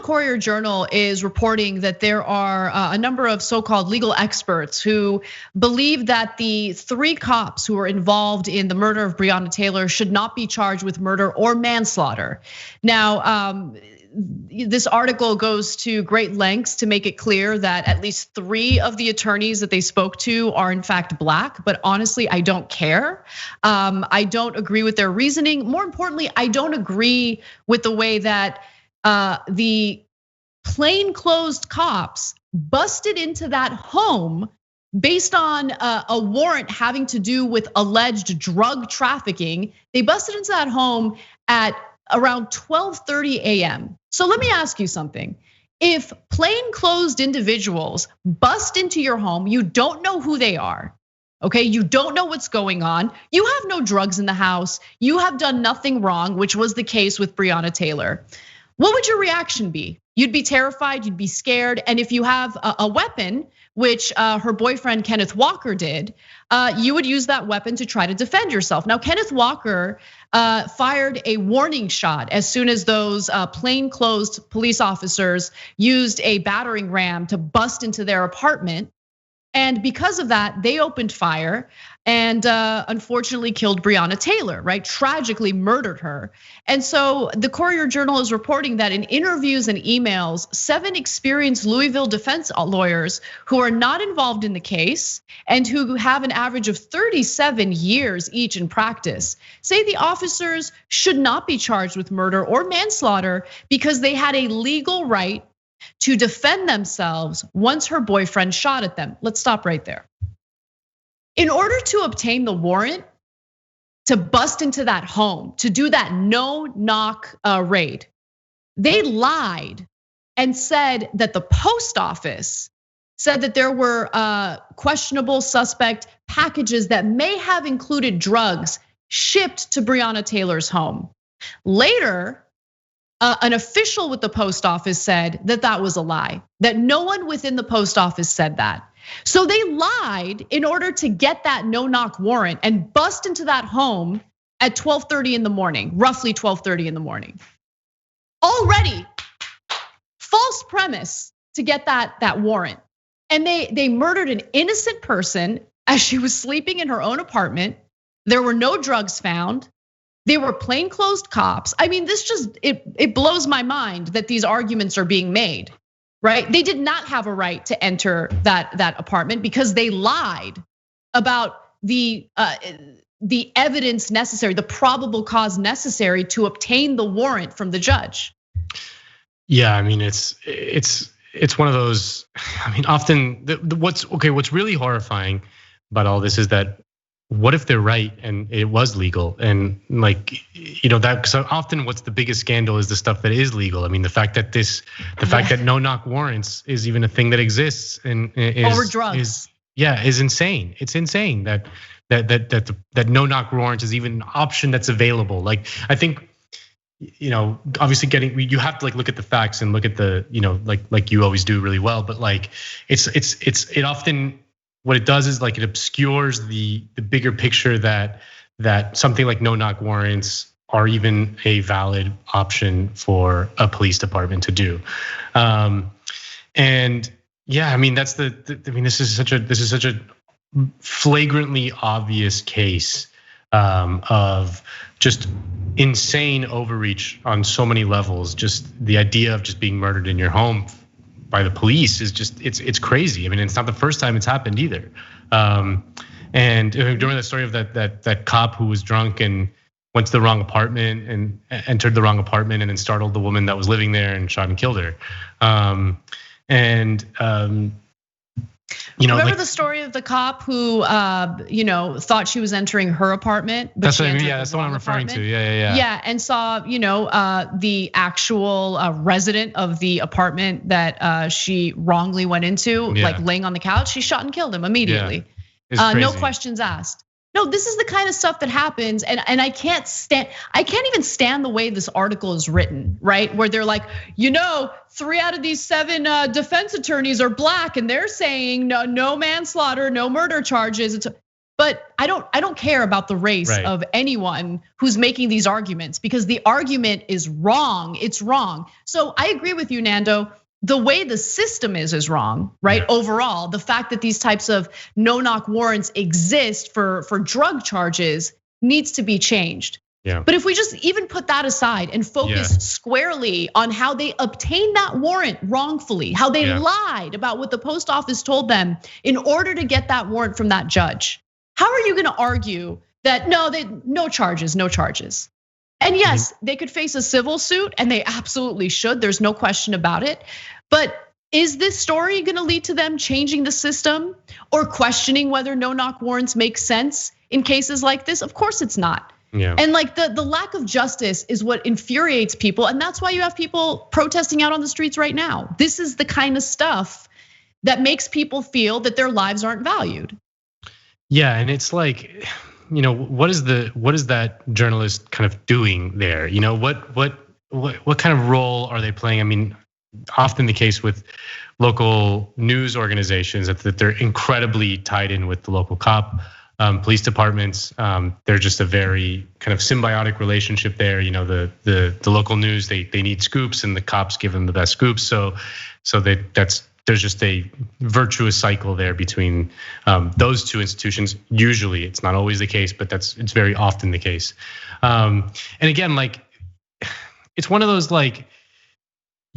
Courier-Journal is reporting that there are a number of so-called legal experts who believe that the 3 cops who were involved in the murder of Breonna Taylor should not be charged with murder or manslaughter. Now, this article goes to great lengths to make it clear that at least 3 of the attorneys that they spoke to are in fact Black, but honestly, I don't care. I don't agree with their reasoning. More importantly, I don't agree with the way that the plainclothes cops busted into that home based on a warrant having to do with alleged drug trafficking. They busted into that home at around 12:30 a.m. So let me ask you something. If plainclothes individuals bust into your home, you don't know who they are, okay? You don't know what's going on. You have no drugs in the house. You have done nothing wrong, which was the case with Breonna Taylor. What would your reaction be? You'd be terrified, you'd be scared. And if you have a weapon, which her boyfriend Kenneth Walker did, you would use that weapon to try to defend yourself. Now, Kenneth Walker fired a warning shot as soon as those plainclothes police officers used a battering ram to bust into their apartment. And because of that, they opened fire and unfortunately killed Breonna Taylor, right? Tragically murdered her. And so the Courier-Journal is reporting that in interviews and emails, 7 experienced Louisville defense lawyers who are not involved in the case and who have an average of 37 years each in practice say the officers should not be charged with murder or manslaughter because they had a legal right to defend themselves once her boyfriend shot at them. Let's stop right there. In order to obtain the warrant to bust into that home, to do that no-knock raid, they lied and said that the post office said that there were questionable suspect packages that may have included drugs shipped to Breonna Taylor's home. Later, an official with the post office said that that was a lie, that no one within the post office said that. So they lied in order to get that no-knock warrant and bust into that home at 12:30 in the morning, roughly 12:30 in the morning. Already, false premise to get that warrant. And they murdered an innocent person as she was sleeping in her own apartment. There were no drugs found. They were plainclothes cops. I mean, this just, it blows my mind that these arguments are being made, right? They did not have a right to enter that apartment because they lied about the evidence necessary, the probable cause necessary to obtain the warrant from the judge. Yeah, I mean, it's one of those, I mean, often what's really horrifying about all this is that what if they're right and it was legal and like, that, so often what's the biggest scandal is the stuff that is legal. I mean, the fact that fact that no-knock warrants is even a thing that exists and over drugs is insane. It's insane that no-knock warrants is even an option that's available. Like, I think, obviously you have to like look at the facts and look at the, like you always do really well, but like it often, what it does is like it obscures the bigger picture that something like no-knock warrants are even a valid option for a police department to do. And yeah, I mean this is such a flagrantly obvious case of just insane overreach on so many levels. Just the idea of just being murdered in your home by the police is just, it's crazy. I mean, it's not the first time it's happened either. And during the story of that cop who was drunk and went to the wrong apartment and entered the wrong apartment and then startled the woman that was living there and shot and killed her. Remember the story of the cop who, thought she was entering her apartment, but that's that's the one I'm referring to. Yeah. Yeah, and saw, the actual resident of the apartment that she wrongly went into, like laying on the couch. She shot and killed him immediately. No questions asked. No, this is the kind of stuff that happens, and I can't even stand the way this article is written, right? Where they're like, 3 out of these 7 defense attorneys are Black, and they're saying no manslaughter, no murder charges. But I don't care about the race of anyone who's making these arguments, because the argument is wrong. It's wrong. So I agree with you, Nando. The way the system is wrong, right? Yeah. Overall, the fact that these types of no-knock warrants exist for drug charges needs to be changed. Yeah. But if we just even put that aside and focus squarely on how they obtained that warrant wrongfully, how they lied about what the post office told them in order to get that warrant from that judge, how are you going to argue that no charges? And yes, they could face a civil suit, and they absolutely should. There's no question about it. But is this story going to lead to them changing the system or questioning whether no-knock warrants make sense in cases like this? Of course it's not. Yeah. And like the lack of justice is what infuriates people, and that's why you have people protesting out on the streets right now. This is the kind of stuff that makes people feel that their lives aren't valued. Yeah, and it's like, what is that journalist kind of doing there? What kind of role are they playing? I mean, often the case with local news organizations that they're incredibly tied in with the local cop, police departments. They're just a very kind of symbiotic relationship there. The local news, they need scoops, and the cops give them the best scoops. So there's just a virtuous cycle there between those two institutions. Usually, it's not always the case, but it's very often the case. And again, like, it's one of those, like,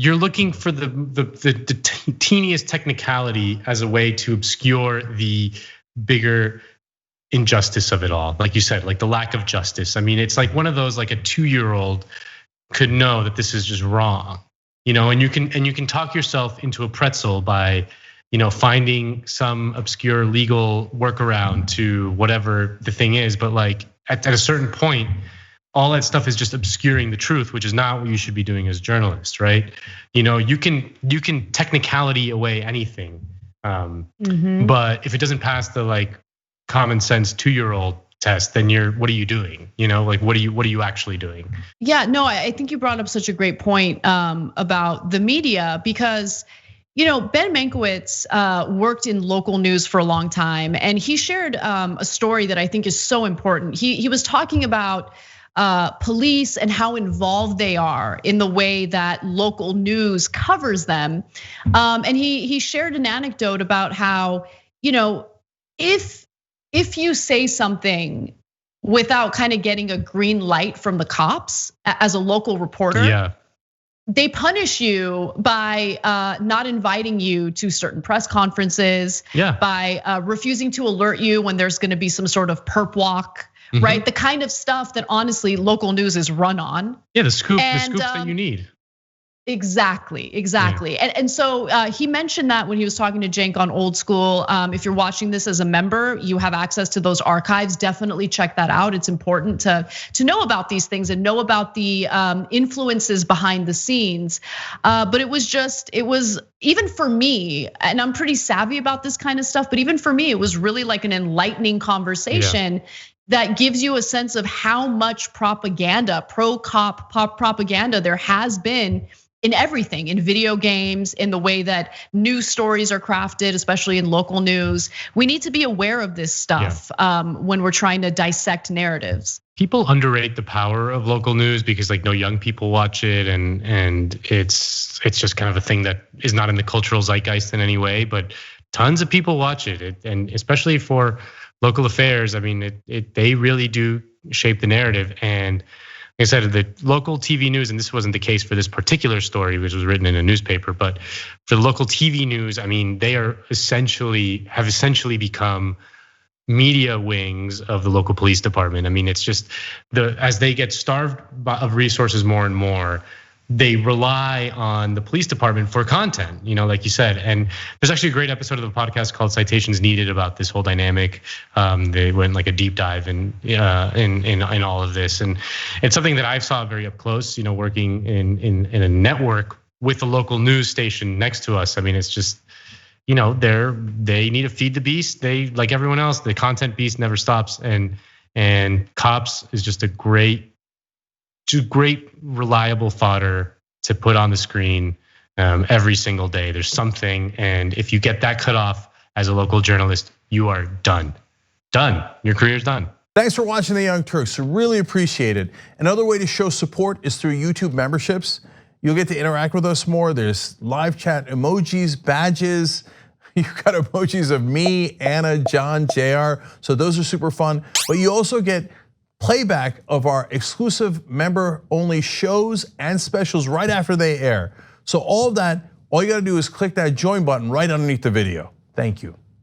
you're looking for the teeniest technicality as a way to obscure the bigger injustice of it all. Like you said, like the lack of justice. I mean, it's like one of those, like a 2-year-old could know that this is just wrong, and you can talk yourself into a pretzel by, finding some obscure legal workaround to whatever the thing is. But like at a certain point, all that stuff is just obscuring the truth, which is not what you should be doing as journalists, right? You can technicality away anything, but if it doesn't pass the like common sense 2-year-old test, then what are you doing? Like what are you actually doing? Yeah, no, I think you brought up such a great point about the media, because Ben Mankiewicz worked in local news for a long time, and he shared a story that I think is so important. He was talking about police and how involved they are in the way that local news covers them. And he shared an anecdote about how, if you say something without kind of getting a green light from the cops as a local reporter, they punish you by not inviting you to certain press conferences, by refusing to alert you when there's going to be some sort of perp walk. Right, the kind of stuff that honestly local news is run on. Yeah, the scoops that you need. Exactly. Yeah. And so he mentioned that when he was talking to Cenk on Old School. If you're watching this as a member, you have access to those archives. Definitely check that out. It's important to know about these things and know about the influences behind the scenes. But it was even for me, and I'm pretty savvy about this kind of stuff, but even for me, it was really like an enlightening conversation that gives you a sense of how much propaganda, pro-cop propaganda there has been in everything, in video games, in the way that news stories are crafted, especially in local news. We need to be aware of this stuff when we're trying to dissect narratives. People underrate the power of local news because like no young people watch it, and it's just kind of a thing that is not in the cultural zeitgeist in any way, but tons of people watch it, and especially for local affairs. I mean, they really do shape the narrative. And like I said, the local TV news, and this wasn't the case for this particular story, which was written in a newspaper, but for the local TV news, I mean, they have essentially become media wings of the local police department. I mean, it's just as they get starved of resources more and more, they rely on the police department for content, like you said. And there's actually a great episode of the podcast called Citations Needed about this whole dynamic. They went like a deep dive in all of this. And it's something that I saw very up close, working in a network with a local news station next to us. I mean, it's just, they need to feed the beast. They, like everyone else, the content beast never stops. And Cops is just a great reliable fodder to put on the screen every single day. There's something, and if you get that cut off as a local journalist, you are done. done. Your career's done. Thanks for watching the Young Turks. Really appreciate it. Another way to show support is through YouTube memberships. You'll get to interact with us more. There's live chat emojis, badges. You've got emojis of me, Anna, John, JR. So those are super fun. But you also get playback of our exclusive member-only shows and specials right after they air. So all of that, all you gotta do is click that join button right underneath the video. Thank you.